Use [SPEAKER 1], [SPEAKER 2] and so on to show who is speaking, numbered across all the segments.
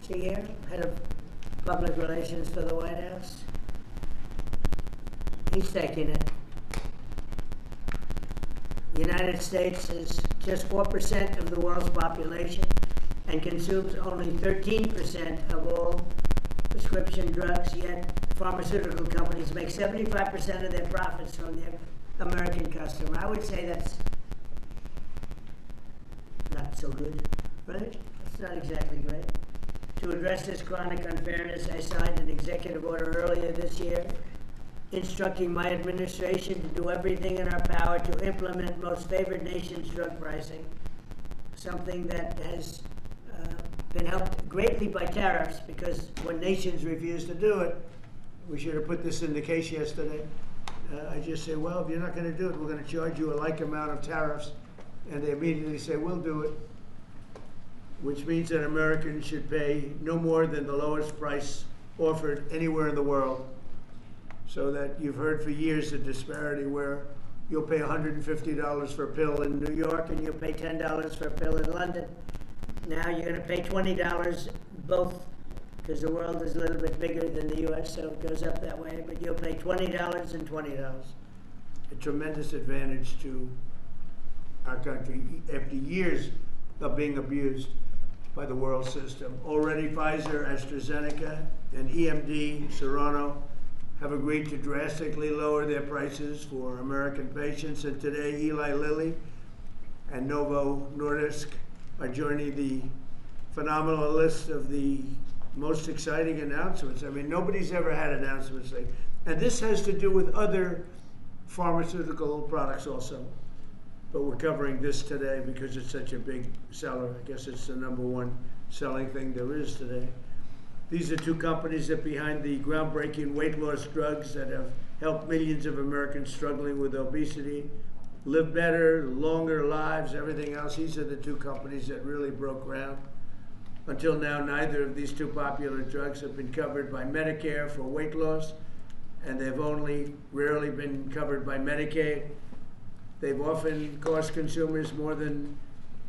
[SPEAKER 1] Is he here? Head of Public Relations for the White House. He's taking it. The United States is just 4% of the world's population and consumes only 13% of all prescription drugs, yet pharmaceutical companies make 75% of their profits from their American customer. I would say that's not so good, right? It's not exactly great. To address this chronic unfairness, I signed an executive order earlier this year instructing my administration to do everything in our power to implement most favored nations drug pricing, something that has been helped greatly by tariffs, because when nations refuse to do it, we should have put this in the case yesterday. I just say, well, if you're not going to do it, we're going to charge you a like amount of tariffs. And they immediately say, we'll do it, which means that Americans should pay no more than the lowest price offered anywhere in the world. So that you've heard for years the disparity where you'll pay $150 for a pill in New York and you'll pay $10 for a pill in London. Now you're going to pay $20 both, because the world is a little bit bigger than the U.S., so it goes up that way, but you'll pay $20 and $20. A tremendous advantage to our country after years of being abused by the world system. Already Pfizer, AstraZeneca, and EMD, Serrano, have agreed to drastically lower their prices for American patients, and today Eli Lilly and Novo Nordisk are joining the phenomenal list of the most exciting announcements. I mean, nobody's ever had announcements like, and this has to do with other pharmaceutical products also. But we're covering this today because it's such a big seller. I guess it's the #1 selling thing there is today. These are two companies that are behind the groundbreaking weight loss drugs that have helped millions of Americans struggling with obesity live better, longer lives, everything else. These are the two companies that really broke ground. Until now, neither of these two popular drugs have been covered by Medicare for weight loss, and they've only rarely been covered by Medicaid. They've often cost consumers more than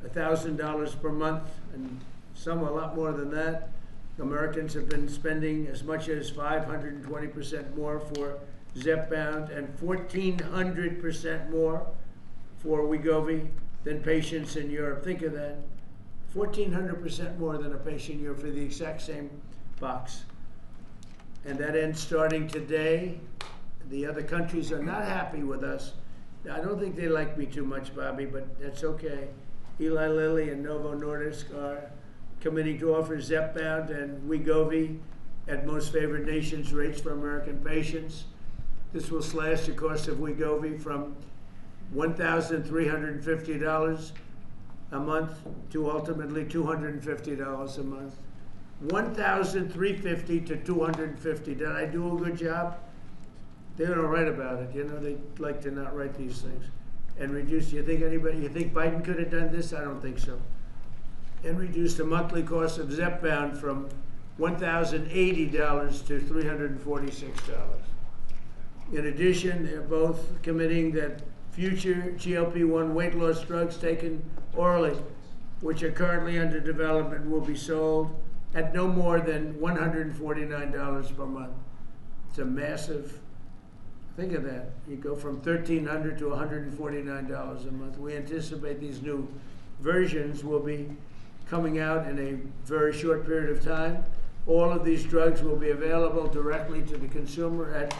[SPEAKER 1] $1,000 per month, and some a lot more than that. Americans have been spending as much as 520% more for Zepbound and 1,400% more for Wegovy than patients in Europe. Think of that. 1,400% more than a patient in Europe for the exact same box. And that ends starting today. The other countries are not happy with us. I don't think they like me too much, Bobby, but that's okay. Eli Lilly and Novo Nordisk are committing to offer Zepbound and Wegovy at most favored nations rates for American patients. This will slash the cost of Wegovy from $1,350 a month to ultimately $250 a month. $1,350 to $250. Did I do a good job? They don't write about it. You know, they like to not write these things. And reduce, you think Biden could have done this? I don't think so. And reduce the monthly cost of Zepbound from $1,080 to $346. In addition, they're both committing that future GLP-1 weight loss drugs taken orally, which are currently under development, will be sold at no more than $149 per month. It's a massive, think of that. You go from $1,300 to $149 a month. We anticipate these new versions will be coming out in a very short period of time. All of these drugs will be available directly to the consumer at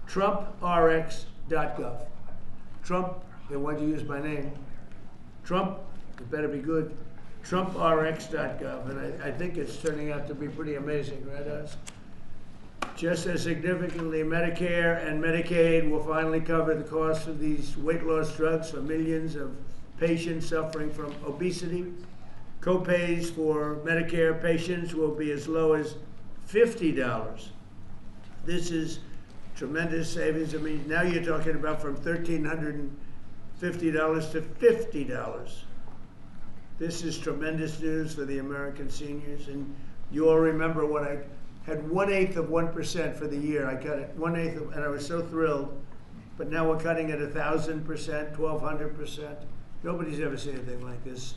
[SPEAKER 1] trumprx.gov. Trump, they want to use my name. Trump, it better be good. trumprx.gov. And I think it's turning out to be pretty amazing, right, Oz? Just as significantly, Medicare and Medicaid will finally cover the cost of these weight loss drugs for millions of patients suffering from obesity. Co-pays for Medicare patients will be as low as $50. This is tremendous savings. I mean, now you're talking about from $1,350 to $50. This is tremendous news for the American seniors. And you all remember when I had 1/8 of 1% for the year. I cut it 1/8, and I was so thrilled. But now we're cutting it 1,000%, 1,200%. Nobody's ever seen anything like this.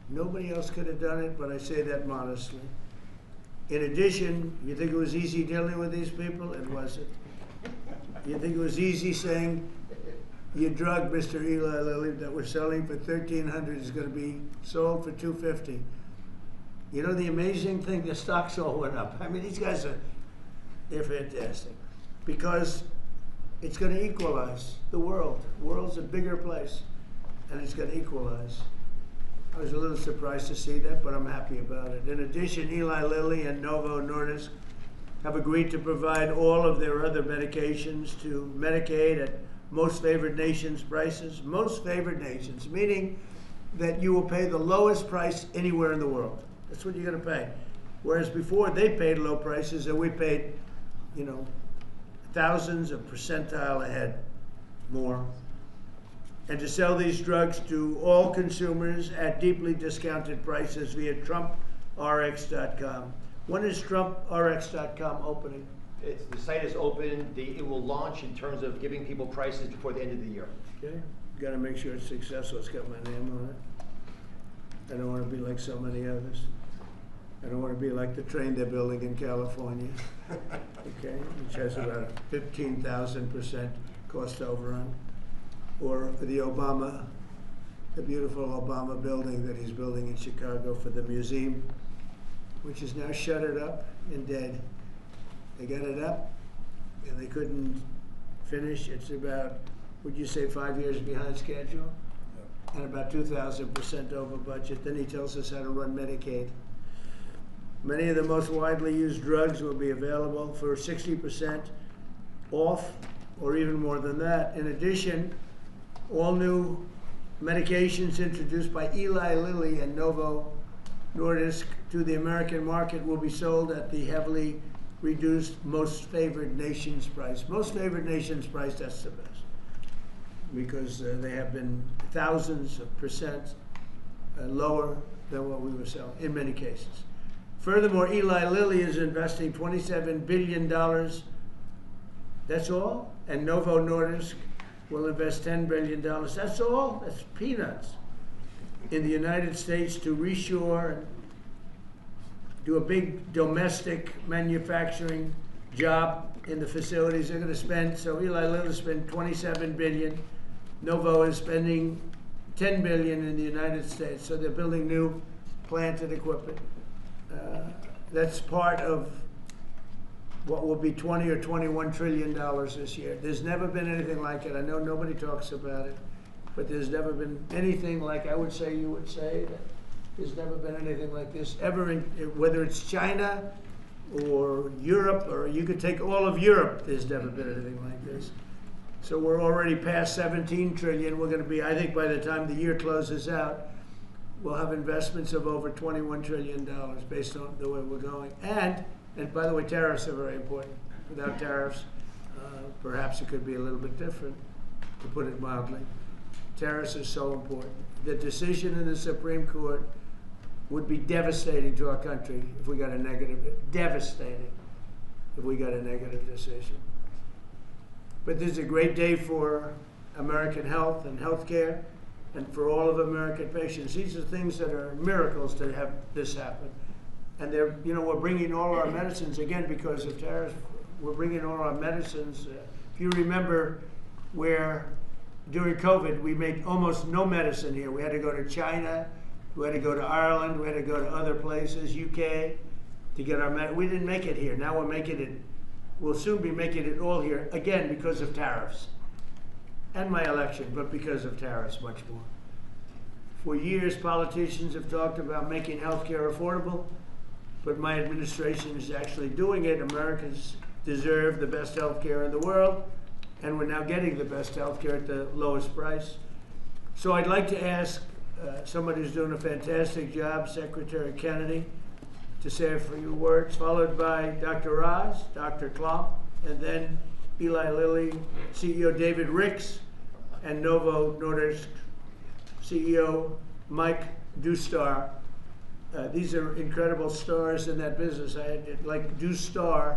[SPEAKER 1] Nobody else could have done it, but I say that modestly. In addition, you think it was easy dealing with these people? It wasn't. You think it was easy saying your drug, Mr. Eli Lilly, that we're selling for $1,300 is going to be sold for $250? You know the amazing thing, the stocks all went up. I mean, these guys they're fantastic. Because it's going to equalize the world. The world's a bigger place, and it's going to equalize. I was a little surprised to see that, but I'm happy about it. In addition, Eli Lilly and Novo Nordisk have agreed to provide all of their other medications to Medicaid at most favored nations prices. Most favored nations, meaning that you will pay the lowest price anywhere in the world. That's what you're going to pay. Whereas before they paid low prices and we paid, you know, thousands of percentile ahead more. And to sell these drugs to all consumers at deeply discounted prices via TrumpRx.com. When is TrumpRx.com opening?
[SPEAKER 2] The site is open. It will launch in terms of giving people prices before the end of the year.
[SPEAKER 1] Okay, got to make sure it's successful. It's got my name on it. I don't want to be like so many others. I don't want to be like the train they're building in California, okay, which has about a 15,000% cost overrun. Or the beautiful Obama building that he's building in Chicago for the museum, which is now shuttered up and dead. They got it up, and they couldn't finish. It's about, would you say, 5 years behind schedule? Yep. And about 2,000% over budget. Then he tells us how to run Medicaid. Many of the most widely used drugs will be available for 60% off, or even more than that. In addition, all new medications introduced by Eli Lilly and Novo Nordisk to the American market will be sold at the heavily reduced most favored nations price. Most favored nations price, that's the best, because they have been thousands of percent lower than what we were selling in many cases. Furthermore, Eli Lilly is investing $27 billion. That's all? And Novo Nordisk will invest $10 billion. That's all? That's peanuts. In the United States to reshore and do a big domestic manufacturing job in the facilities they're going to spend. So Eli Lilly spent $27 billion. Novo is spending $10 billion in the United States. So they're building new plant and equipment. That's part of what will be $20 or $21 trillion this year. There's never been anything like it. I know nobody talks about it, but there's never been anything like, I would say, you would say, that there's never been anything like this ever, whether it's China or Europe, or you could take all of Europe, there's never been anything like this. So we're already past 17 trillion. We're going to be, I think by the time the year closes out, we'll have investments of over $21 trillion based on the way we're going. And by the way, tariffs are very important. Without tariffs, perhaps it could be a little bit different, to put it mildly. Tariffs are so important. The decision in the Supreme Court would be devastating to our country if we got a negative, devastating if we got a negative decision. But this is a great day for American health and healthcare, and for all of American patients. These are things that are miracles to have this happen. And they're, you know, we're bringing all our medicines, again, because of tariffs, we're bringing all our medicines. If you remember where during COVID, we made almost no medicine here. We had to go to China, we had to go to Ireland, we had to go to other places, UK, to get our medicine. We didn't make it here. Now we're making it, we'll soon be making it all here, again, because of tariffs. And my election, but because of tariffs much more. For years, politicians have talked about making healthcare affordable, but my administration is actually doing it. Americans deserve the best healthcare in the world, and we're now getting the best healthcare at the lowest price. So I'd like to ask somebody who's doing a fantastic job, Secretary Kennedy, to say a few words, followed by Dr. Oz, Dr. Klump, and then Eli Lilly, CEO David Ricks, and Novo Nordisk CEO Mike Dustar. These are incredible stars in that business. Like Dustar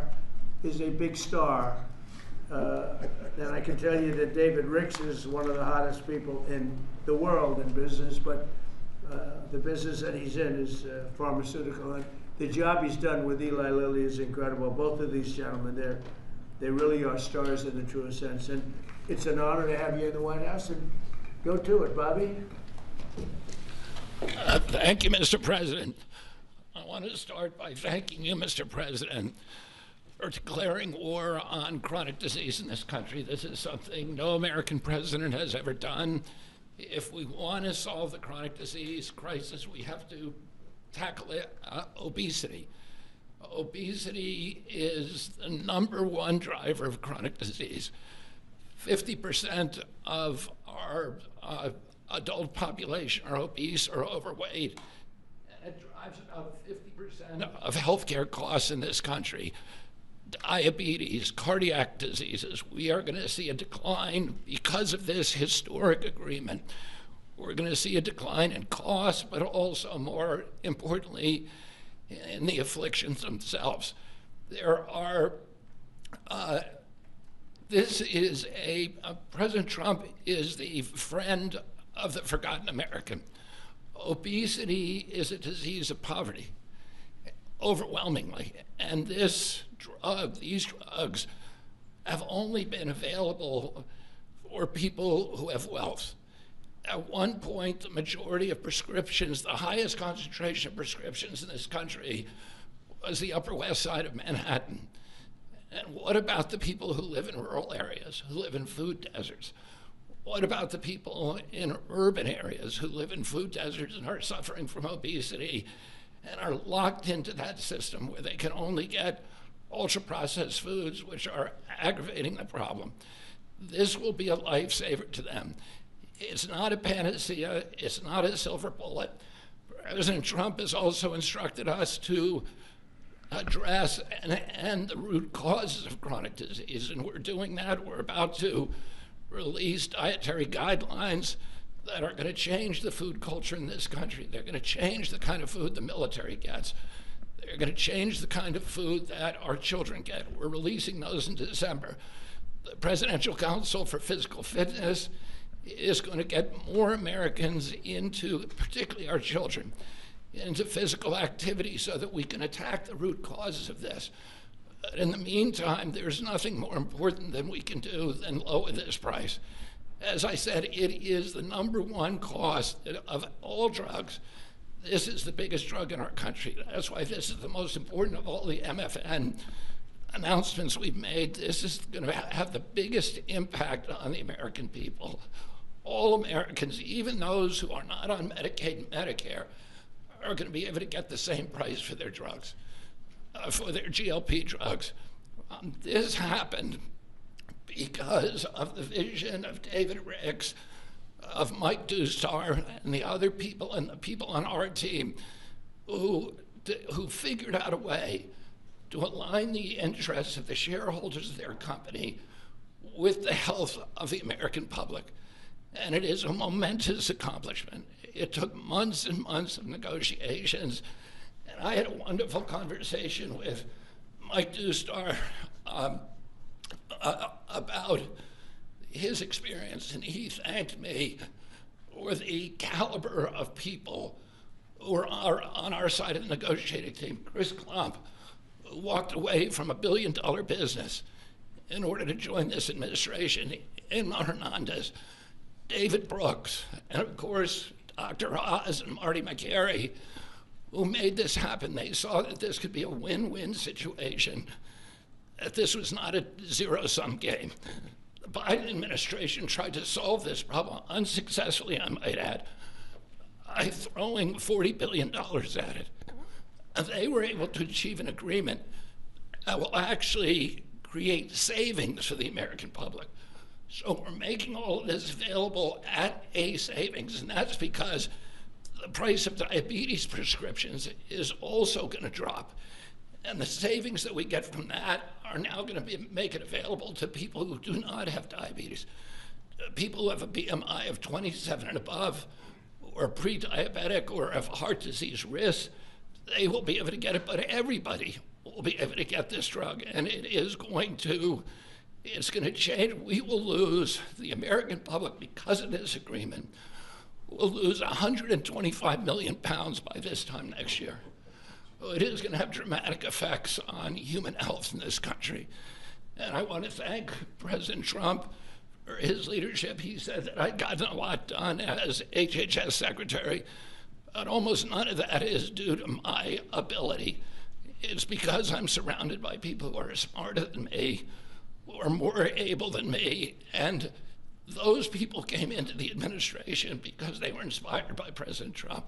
[SPEAKER 1] is a big star. And I can tell you that David Ricks is one of the hottest people in the world in business, but the business that he's in is pharmaceutical. And the job he's done with Eli Lilly is incredible. Both of these gentlemen, they really are stars in the truest sense. And it's an honor to have you in the White House. And go to it, Bobby.
[SPEAKER 3] Thank you, Mr. President. I want to start by thanking you, Mr. President, for declaring war on chronic disease in this country. This is something no American president has ever done. If we want to solve the chronic disease crisis, we have to tackle it, obesity. Obesity is the number 1 driver of chronic disease. 50% of our adult population are obese or overweight, and it drives about 50% of healthcare costs in this country. Diabetes, cardiac diseases, we are going to see a decline because of this historic agreement. We're going to see a decline in costs, but also, more importantly, in the afflictions themselves. President Trump is the friend of the forgotten American. Obesity is a disease of poverty, overwhelmingly, and these drugs have only been available for people who have wealth. At one point, the majority of prescriptions, the highest concentration of prescriptions in this country, was the Upper West Side of Manhattan. And what about the people who live in rural areas, who live in food deserts? What about the people in urban areas who live in food deserts and are suffering from obesity and are locked into that system where they can only get ultra-processed foods, which are aggravating the problem? This will be a lifesaver to them. It's not a panacea. It's not a silver bullet. President Trump has also instructed us to address and end the root causes of chronic disease, and we're doing that. We're about to release dietary guidelines that are going to change the food culture in this country. They're going to change the kind of food the military gets. They're going to change the kind of food that our children get. We're releasing those in December. The Presidential Council for Physical Fitness is going to get more Americans into, particularly our children, into physical activity so that we can attack the root causes of this. But in the meantime, there's nothing more important than we can do than lower this price. As I said, it is the #1 cost of all drugs. This is the biggest drug in our country. That's why this is the most important of all the MFN announcements we've made. This is going to have the biggest impact on the American people. All Americans, even those who are not on Medicaid and Medicare, are going to be able to get the same price for their drugs, for their GLP drugs. This happened because of the vision of David Ricks, of Mike Dustar, and the other people, and the people on our team who figured out a way to align the interests of the shareholders of their company with the health of the American public. And it is a momentous accomplishment. It took months and months of negotiations. And I had a wonderful conversation with Mike Dustar about his experience. And he thanked me for the caliber of people who are on our side of the negotiating team. Chris Klump, who walked away from $1 billion business in order to join this administration, Emma Hernandez, David Brooks, and of course, Dr. Oz and Marty McCary, who made this happen. They saw that this could be a win-win situation, that this was not a zero-sum game. The Biden administration tried to solve this problem unsuccessfully, I might add, by throwing $40 billion at it. And they were able to achieve an agreement that will actually create savings for the American public. So we're making all of this available at a savings, and that's because the price of diabetes prescriptions is also going to drop. And the savings that we get from that are now going to make it available to people who do not have diabetes, people who have a BMI of 27 and above, or pre-diabetic, or have heart disease risk. They will be able to get it, but everybody will be able to get this drug, and it's going to change. We will lose, the American public, because of this agreement, will lose 125 million pounds by this time next year. it is going to have dramatic effects on human health in this country. And I want to thank President Trump for his leadership. He said that I'd gotten a lot done as HHS Secretary, but almost none of that is due to my ability. It's because I'm surrounded by people who are smarter than me, who are more able than me, and those people came into the administration because they were inspired by President Trump.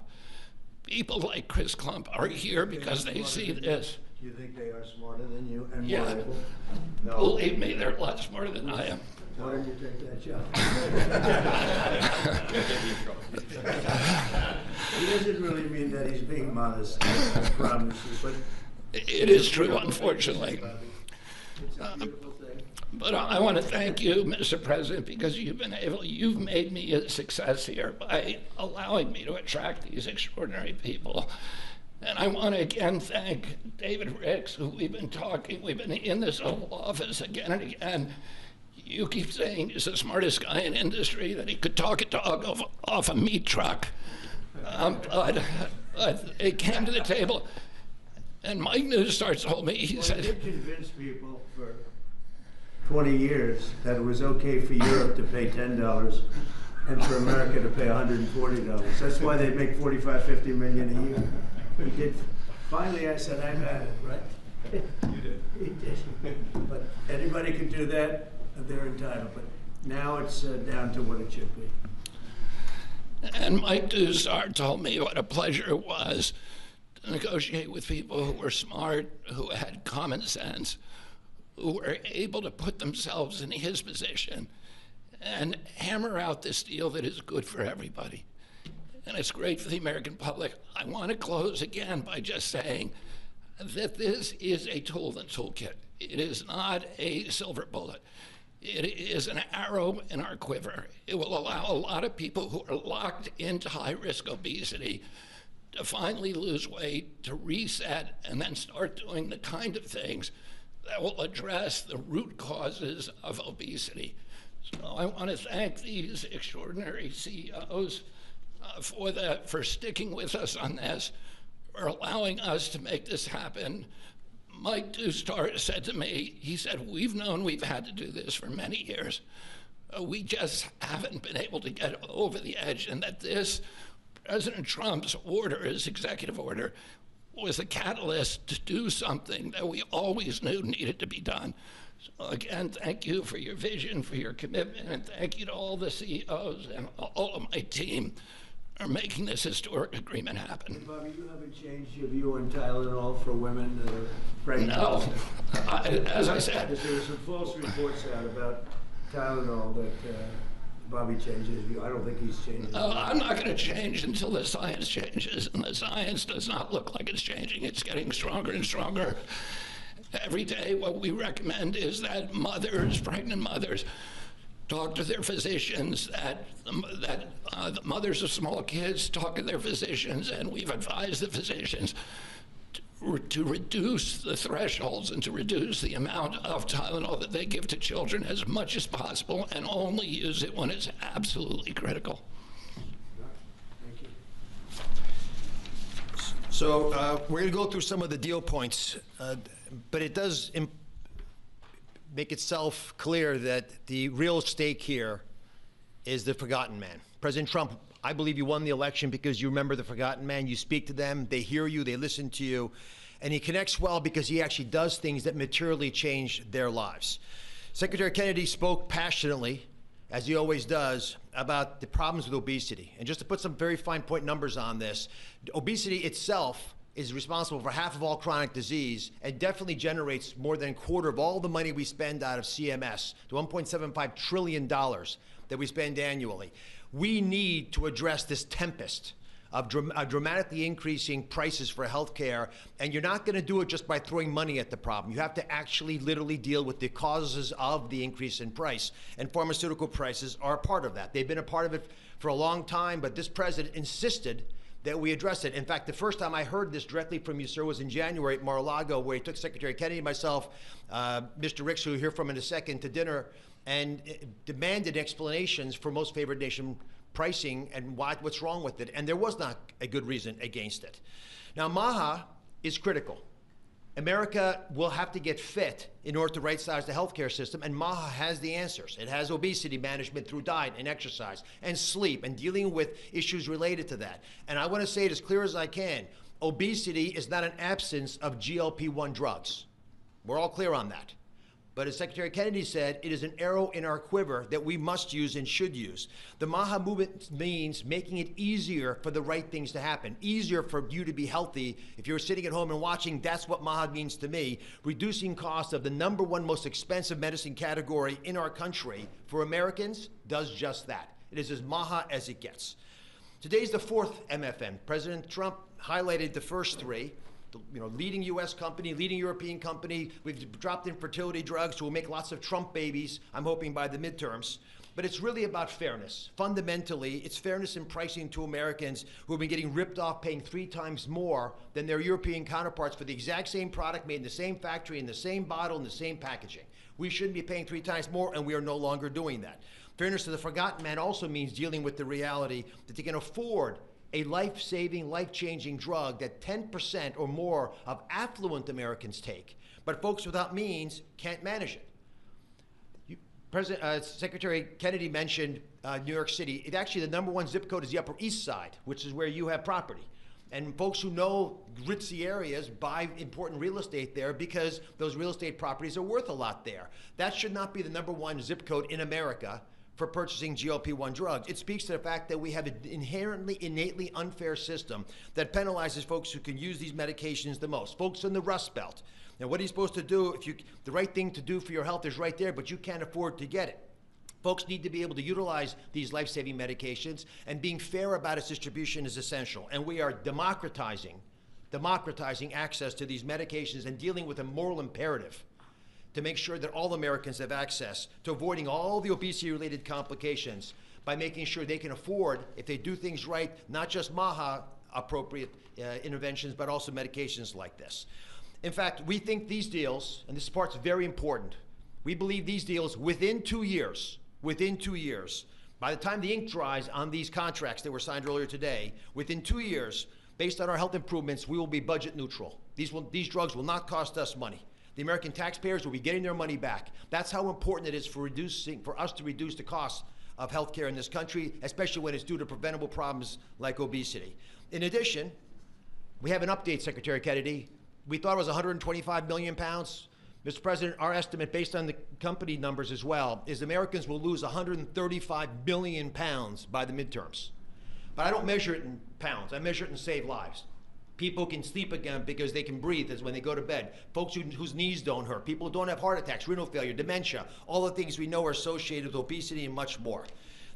[SPEAKER 3] People like Chris Klump are here because they see this.
[SPEAKER 4] Do you think they are smarter than you and
[SPEAKER 3] Yeah.
[SPEAKER 4] more able? No.
[SPEAKER 3] Believe me, they're a lot smarter than I am.
[SPEAKER 4] Why don't you take that job? He doesn't really mean that he's being modest, I promise you, but.
[SPEAKER 3] It is true, unfortunately.
[SPEAKER 4] It's a beautiful thing.
[SPEAKER 3] But I want to thank you, Mr. President, because you've made me a success here by allowing me to attract these extraordinary people. And I want to again thank David Ricks, who we've been in this Oval Office again and again. You keep saying he's the smartest guy in industry, that he could talk a dog off a meat truck. But it came to the table, and Mike Newstart told me, he said,
[SPEAKER 4] You convince people for 20 years that it was okay for Europe to pay $10 and for America to pay $140. That's why they make 45, 50 million a year. He did. Finally, I said, I've had it, right?
[SPEAKER 2] You did.
[SPEAKER 4] He did. But anybody can do that, they're entitled. But now it's down to what it should be.
[SPEAKER 3] and Mike Newstart told me what a pleasure it was to negotiate with people who were smart, who had common sense, who were able to put themselves in his position and hammer out this deal that is good for everybody. And it's great for the American public. I want to close again by just saying that this is a tool in the toolkit. It is not a silver bullet. It is an arrow in our quiver. It will allow a lot of people who are locked into high-risk obesity to finally lose weight, to reset, and then start doing the kind of things that will address the root causes of obesity. So I want to thank these extraordinary CEOs for sticking with us on this, for allowing us to make this happen. Mike Newstart said to me, he said, we've known we've had to do this for many years. We just haven't been able to get over the edge, and that this President Trump's order, his executive order, was the catalyst to do something that we always knew needed to be done. So again, thank you for your vision, for your commitment, and thank you to all the CEOs and all of my team for making this historic agreement happen.
[SPEAKER 4] Bobby, you haven't changed your view on Tylenol for women that are pregnant?
[SPEAKER 3] No, as I said.
[SPEAKER 4] Because there were some false reports out about Tylenol that Bobby changed his view. I don't think he's changed.
[SPEAKER 3] I'm not going to change until the science changes, and the science does not look like it's changing. It's getting stronger and stronger. Every day, what we recommend is that mothers, pregnant mothers, talk to their physicians, that the mothers of small kids talk to their physicians, and we've advised the physicians to reduce the thresholds and to reduce the amount of Tylenol that they give to children as much as possible, and only use it when it's absolutely critical.
[SPEAKER 4] Thank you.
[SPEAKER 5] So we're going to go through some of the deal points, but it does make itself clear that the real stake here is the forgotten man. President Trump, I believe you won the election because you remember the forgotten man. You speak to them, they hear you, they listen to you, and he connects well because he actually does things that materially change their lives. Secretary Kennedy spoke passionately, as he always does, about the problems with obesity. And just to put some very fine point numbers on this, obesity itself is responsible for half of all chronic disease and definitely generates more than a quarter of all the money we spend out of CMS, the $1.75 trillion that we spend annually. We need to address this tempest of dramatically increasing prices for healthcare, and you're not going to do it just by throwing money at the problem. You have to actually literally deal with the causes of the increase in price, and pharmaceutical prices are a part of that. They've been a part of it for a long time, but this president insisted that we address it. In fact, the first time I heard this directly from you, sir, was in January at Mar-a-Lago, where he took Secretary Kennedy, myself, Mr. Ricks, who you'll hear from in a second, to dinner, and demanded explanations for most favored nation pricing and what's wrong with it. And there was not a good reason against it. Now, Maha is critical. America will have to get fit in order to right-size the healthcare system, and MAHA has the answers. It has obesity management through diet and exercise and sleep and dealing with issues related to that. And I want to say it as clear as I can, obesity is not an absence of GLP-1 drugs. We're all clear on that. But as Secretary Kennedy said, it is an arrow in our quiver that we must use and should use. The MAHA movement means making it easier for the right things to happen, easier for you to be healthy. If you're sitting at home and watching, that's what MAHA means to me. Reducing costs of the #1 most expensive medicine category in our country for Americans does just that. It is as MAHA as it gets. Today's the 4th MFN. President Trump highlighted the first 3. Leading U.S. company, leading European company. We've dropped in fertility drugs, so we'll make lots of Trump babies, I'm hoping, by the midterms. But it's really about fairness. Fundamentally, it's fairness in pricing to Americans who have been getting ripped off, paying 3 times more than their European counterparts for the exact same product made in the same factory, in the same bottle, in the same packaging. We shouldn't be paying 3 times more, and we are no longer doing that. Fairness to the forgotten man also means dealing with the reality that they can afford a life-saving, life-changing drug that 10% or more of affluent Americans take, but folks without means can't manage it. Secretary Kennedy mentioned New York City. Actually, the #1 zip code is the Upper East Side, which is where you have property. And folks who know ritzy areas buy important real estate there because those real estate properties are worth a lot there. That should not be the #1 zip code in America for purchasing GLP-1 drugs. It speaks to the fact that we have an innately unfair system that penalizes folks who can use these medications the most, folks in the Rust Belt. Now, what are you supposed to do if the right thing to do for your health is right there, but you can't afford to get it? Folks need to be able to utilize these life-saving medications, and being fair about its distribution is essential. And we are democratizing access to these medications and dealing with a moral imperative to make sure that all Americans have access to avoiding all the obesity-related complications by making sure they can afford, if they do things right, not just MAHA-appropriate interventions, but also medications like this. In fact, we think these deals, and this part's very important, we believe these deals within 2 years, by the time the ink dries on these contracts that were signed earlier today, within 2 years, based on our health improvements, we will be budget neutral. These drugs will not cost us money. The American taxpayers will be getting their money back. That's how important it is for us to reduce the cost of healthcare in this country, especially when it's due to preventable problems like obesity. In addition, we have an update, Secretary Kennedy. We thought it was 125 million pounds. Mr. President, our estimate, based on the company numbers as well, is Americans will lose 135 million pounds by the midterms. But I don't measure it in pounds. I measure it in saved lives. People can sleep again because they can breathe as when they go to bed. Folks whose knees don't hurt. People who don't have heart attacks, renal failure, dementia, all the things we know are associated with obesity and much more.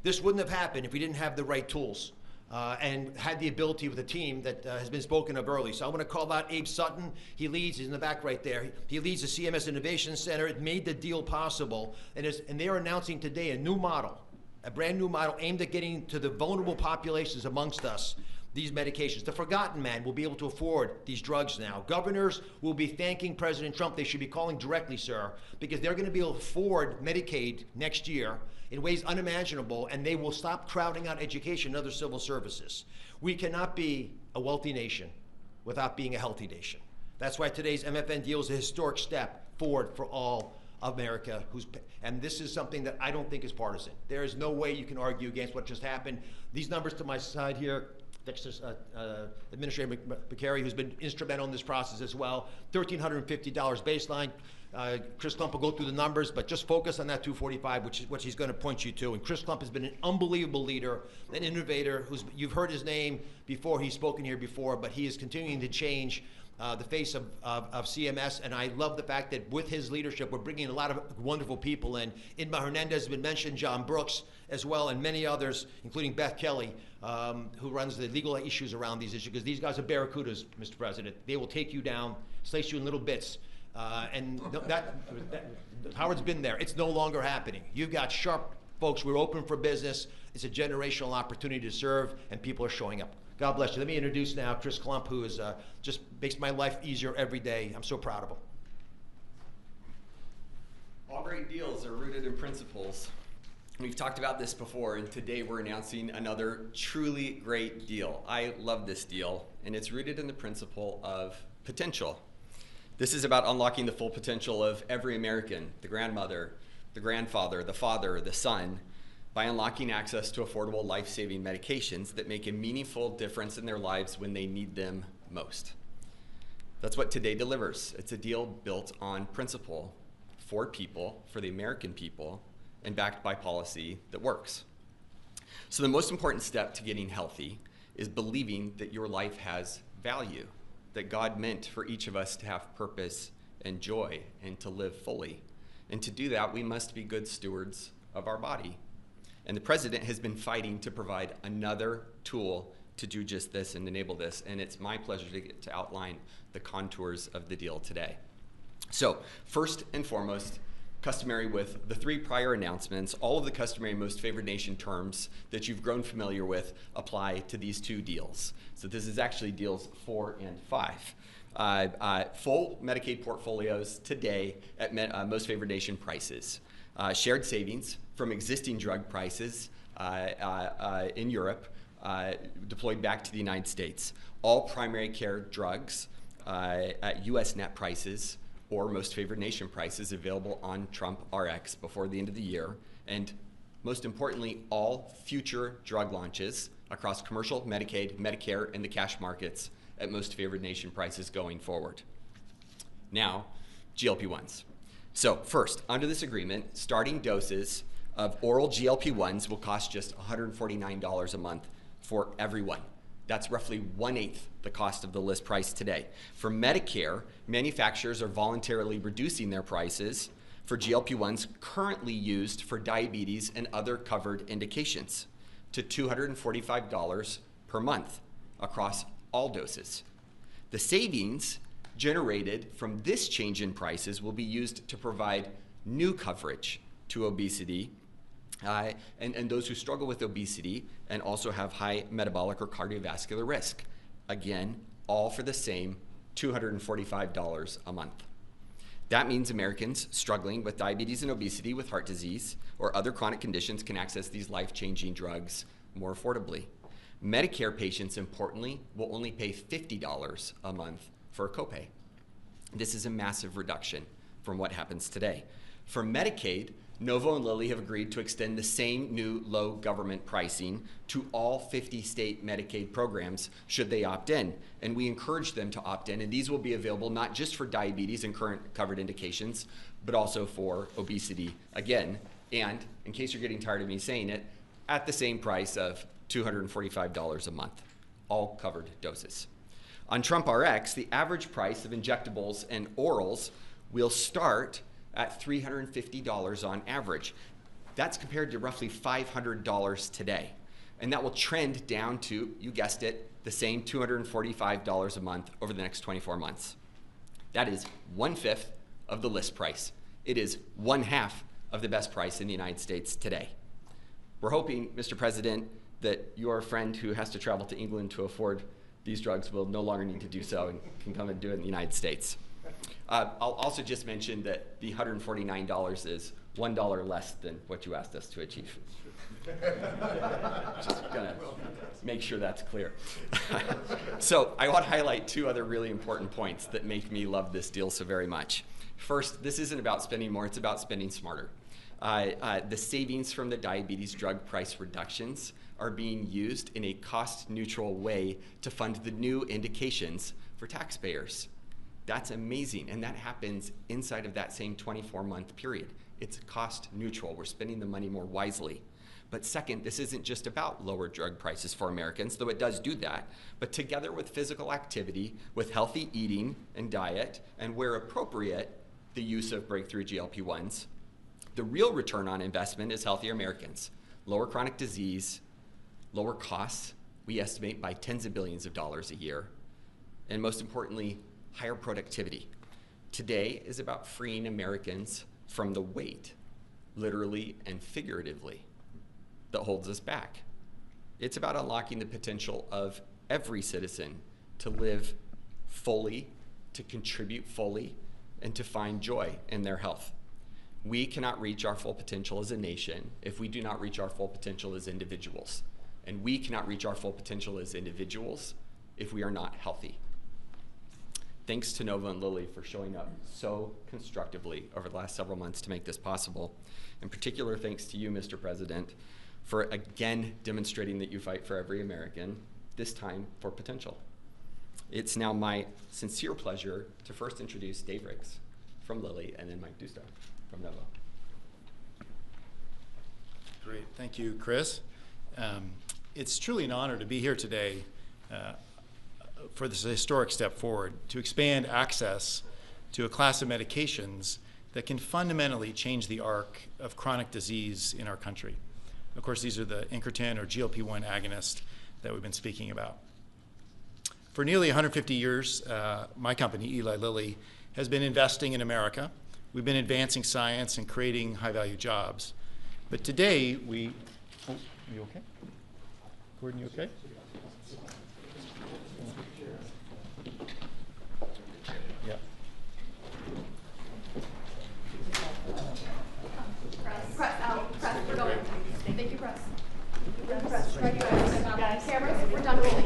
[SPEAKER 5] This wouldn't have happened if we didn't have the right tools and had the ability with a team that has been spoken of early. So I want to call out Abe Sutton. He's in the back right there. He leads the CMS Innovation Center. It made the deal possible. And they are announcing today a new model, a brand new model aimed at getting to the vulnerable populations amongst us these medications. The forgotten man will be able to afford these drugs now. Governors will be thanking President Trump. They should be calling directly, sir, because they're going to be able to afford Medicaid next year in ways unimaginable, and they will stop crowding out education and other civil services. We cannot be a wealthy nation without being a healthy nation. That's why today's MFN deal is a historic step forward for all of America, and this is something that I don't think is partisan. There is no way you can argue against what just happened. These numbers to my side here, Administrator McCary, who's been instrumental in this process as well, $1,350 baseline. Chris Klump will go through the numbers, but just focus on that 245, which is what he's going to point you to. And Chris Klump has been an unbelievable leader, an innovator. You've heard his name before. He's spoken here before, but he is continuing to change the face of CMS, and I love the fact that with his leadership, we're bringing a lot of wonderful people in. Inma Hernandez has been mentioned, John Brooks as well, and many others, including Beth Kelly, who runs the legal issues around these issues, because these guys are barracudas, Mr. President. They will take you down, slice you in little bits, and Howard's been there. It's no longer happening. You've got sharp folks. We're open for business. It's a generational opportunity to serve, and people are showing up. God bless you. Let me introduce now Chris Klump, who is just makes my life easier every day. I'm so proud of him.
[SPEAKER 6] All great deals are rooted in principles. We've talked about this before, and today we're announcing another truly great deal. I love this deal, and it's rooted in the principle of potential. This is about unlocking the full potential of every American, the grandmother, the grandfather, the father, the son, by unlocking access to affordable life-saving medications that make a meaningful difference in their lives when they need them most. That's what today delivers. It's a deal built on principle, for people, for the American people, and backed by policy that works. So the most important step to getting healthy is believing that your life has value, that God meant for each of us to have purpose and joy and to live fully. And to do that, we must be good stewards of our body. And the president has been fighting to provide another tool to do just this and enable this. And it's my pleasure to get to outline the contours of the deal today. So first and foremost, customary with the three prior announcements, all of the customary most favored nation terms that you've grown familiar with apply to these two deals. So this is actually deals 4 and 5. Full Medicaid portfolios today at most favored nation prices. Shared savings from existing drug prices in Europe deployed back to the United States. All primary care drugs at US net prices or most favored nation prices available on Trump RX before the end of the year. And most importantly, all future drug launches across commercial, Medicaid, Medicare, and the cash markets at most favored nation prices going forward. Now, GLP-1s. So first, under this agreement, starting doses of oral GLP-1s will cost just $149 a month for everyone. That's roughly 1/8 the cost of the list price today. For Medicare, manufacturers are voluntarily reducing their prices for GLP-1s currently used for diabetes and other covered indications to $245 per month across all doses. The savings generated from this change in prices will be used to provide new coverage to obesity and those who struggle with obesity and also have high metabolic or cardiovascular risk. Again, all for the same $245 a month. That means Americans struggling with diabetes and obesity, with heart disease, or other chronic conditions can access these life-changing drugs more affordably. Medicare patients, importantly, will only pay $50 a month for a copay. This is a massive reduction from what happens today. For Medicaid, Novo and Lilly have agreed to extend the same new low government pricing to all 50 state Medicaid programs should they opt in. And we encourage them to opt in, and these will be available not just for diabetes and current covered indications, but also for obesity again. And in case you're getting tired of me saying it, at the same price of $245 a month, all covered doses. On Trump RX, the average price of injectables and orals will start at $350 on average. That's compared to roughly $500 today. And that will trend down to, you guessed it, the same $245 a month over the next 24 months. That is 1/5 of the list price. It is 1/2 of the best price in the United States today. We're hoping, Mr. President, that your friend who has to travel to England to afford these drugs will no longer need to do so and can come and do it in the United States. I'll also just mention that the $149 is $1 less than what you asked us to achieve. Just gonna make sure that's clear. So I want to highlight two other really important points that make me love this deal so very much. First, this isn't about spending more, it's about spending smarter. The savings from the diabetes drug price reductions are being used in a cost-neutral way to fund the new indications for taxpayers. That's amazing, and that happens inside of that same 24-month period. It's cost neutral. We're spending the money more wisely. But second, this isn't just about lower drug prices for Americans, though it does do that, but together with physical activity, with healthy eating and diet, and where appropriate, the use of breakthrough GLP-1s, the real return on investment is healthier Americans, lower chronic disease, lower costs, we estimate by tens of billions of dollars a year, and most importantly, higher productivity. Today is about freeing Americans from the weight, literally and figuratively, that holds us back. It's about unlocking the potential of every citizen to live fully, to contribute fully, and to find joy in their health. We cannot reach our full potential as a nation if we do not reach our full potential as individuals. And we cannot reach our full potential as individuals if we are not healthy. Thanks to Nova and Lilly for showing up so constructively over the last several months to make this possible. In particular, thanks to you, Mr. President, for again demonstrating that you fight for every American, this time for potential. It's now my sincere pleasure to first introduce Dave Riggs from Lilly and then Mike Dusto from Nova.
[SPEAKER 7] Great, thank you, Chris. It's truly an honor to be here today for this historic step forward to expand access to a class of medications that can fundamentally change the arc of chronic disease in our country. Of course, these are the incretin or GLP-1 agonist that we've been speaking about. For nearly 150 years, my company, Eli Lilly, has been investing in America. We've been advancing science and creating high-value jobs. But today, are you okay? Gordon, you okay? Yeah.
[SPEAKER 8] Press, we're going. Thank you, press. Press, right, guys. Cameras, we're done rolling.